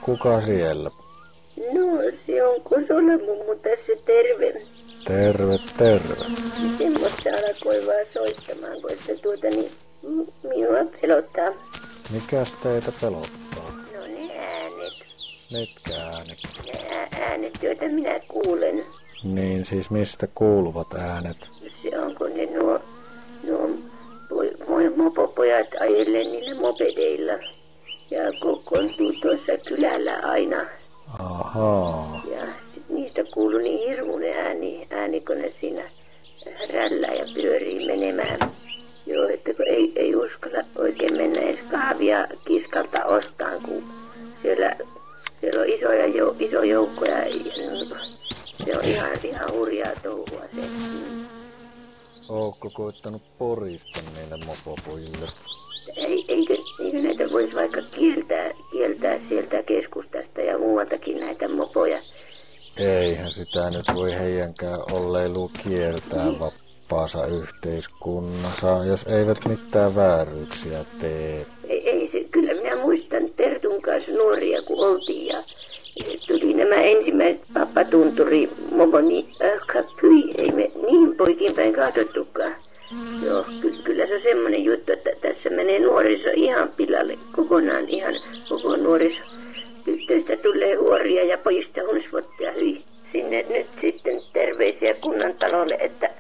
kuka siellä? No, se on Kosola mummu tässä, terve. Terve, terve. Semmoista alkoi vaan soittamaan, kun minua pelottaa. Mikäs teitä pelottaa? No ne äänet. Mitkä äänet? Ne äänet, joita minä kuulen. Niin siis mistä kuuluvat äänet? Se on kun ne nuo mopopojat ajelee niillä mopedeilla. Ja kokoontuu tuossa kylällä aina. Ahaa. Ja sit niistä kuuluu niin hirmuinen ääni kun ne siinä rällää ja pyörii menemään. Joo, että kun ei uskalla oikein mennä edes kahvia kiskalta ostaan, kun siellä on iso joukko ja se on ihan hurjaa touhua se. Ootko koittanut porista niille mopopojille? Eikö näitä voisi vaikka kieltää sieltä keskustasta ja muualtakin näitä mopoja? Eihän sitä nyt voi heidänkään olleilu kiertää vapaassa yhteiskunnassa, jos eivät mitään vääryyksiä tee. Ei se, kyllä minä muistan Tertun kanssa nuoria kun oltiin ja tuli nämä ensimmäiset pappatunturi moponi, ei me niin poikin päin katsottukaan. Joo, kyllä se on semmoinen juttu, että tässä menee nuoriso ihan pilalle, kokonaan ihan koko nuoriso. Tytöistä tulee huoria ja pojista hunsvottia hyi. Sinne nyt sitten terveisiä kunnantalolle, että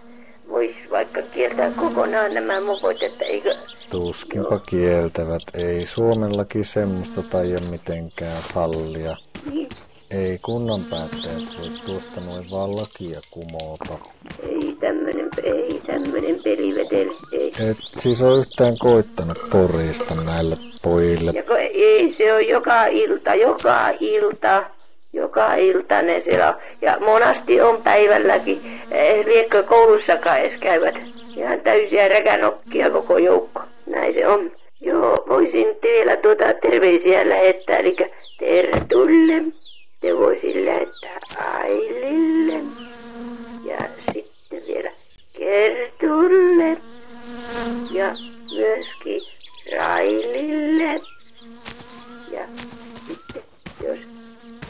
vois vaikka kieltää kokonaan nämä mopot, että eikö... Tuskinpa kieltävät, ei Suomellakin semmoista taida mitenkään sallia. Niin. Ei kunnan päättäjät voi tuosta noin vaan lakia kumota. Ei tämmönen pelivetele, ei. Et siis ole yhtään koittanut porista näille pojille. Ja ei, se on joka ilta ne siellä on. Ja monasti on päivälläkin, liekö koulussakaan edes käyvät. Ihan täysiä räkänokkia koko joukko. Näin se on. Joo, voisin vielä terveisiä lähettää, eli Tertulle. Te voisin lähettää Ailille. Ja sitten vielä Kertulle. Ja myöskin Railille. Ja sitten jos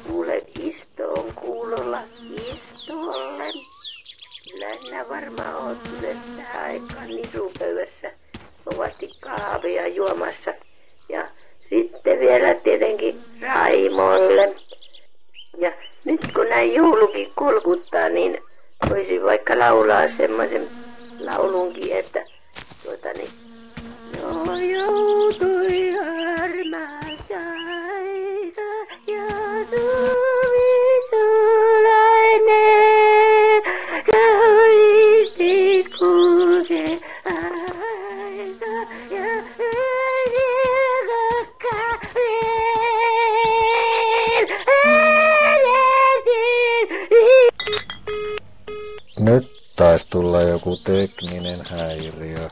kuulet Isto on kuulolla Istolle. Kyllä sinä varmaan oot myös tähän aikaan nisupöydässä kovasti kahvia juomassa. Ja sitten vielä tietenkin Raimolle. Ja nyt kun näin joulukin kolkuttaa, niin voisin vaikka laulaa semmoisen laulunkin, että no joutui harmaas aika ja tuli sulainen ja olisi kulke aika ja Nyt taisi tulla joku tekninen häiriö.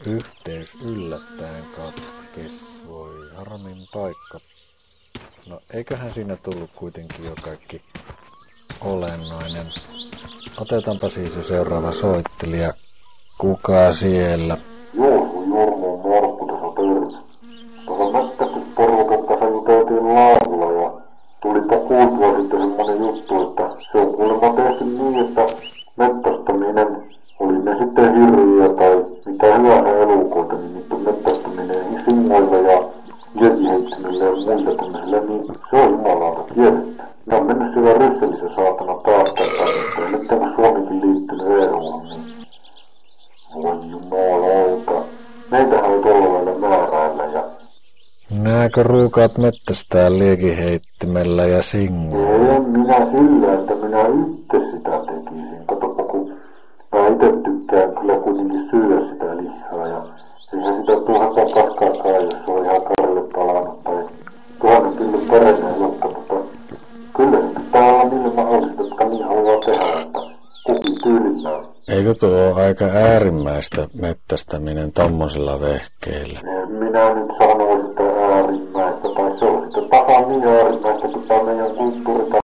Yhteys yllättäen katkes. Voi harmin paikka. No eiköhän siinä tullut kuitenkin jo kaikki olennainen. Otetaanpa siis se seuraava soittelija. Kuka siellä? Joo, kun Jorma on Markku tässä terve. Tuossa metsästysporukassa juteltiin laavulla ja tulipa kuultua sitten semmonen juttu, että se on kuulemma tehty niin, että mettästäminen, oli ne sitten hirviä tai mitä hyvänsä elukoita, niin niiden mettästäminen singoilla ja jejiheittimillä ja muilla tämmöisillä, niin se on jumalauta kielletty. Minä olen mennyt siellä Rysselissä saatana taakkaan, että nyt tänne Suomikin liittynyt EU:hun, niin voi jumalauta. Meitähän ei tuolla lailla määräillä ja... Nääkö ruukaat mettästää liekiheittimellä ja singoilla? En minä sillä, että minä itse sitä tekisin. Katsopa, kun mä itse tykkään kyllä kuitenkin syödä sitä lihaa ja eihän sitä tuhatta paskaakaan, jos se on ihan karille palannut tai 1000 kyllin pereneen jotta, mutta kyllä se pitää olla niille mahdollista, jotka niin haluaa tehdä, että kukin tyylillään. Eikö tuo ole aika äärimmäistä mettästäminen tommosilla vehkeillä? En minä nyt sanoisi sitä äärimmäistä, tai se on sitten tasan niin äärimmäistä, kun tämä meidän kulttuuri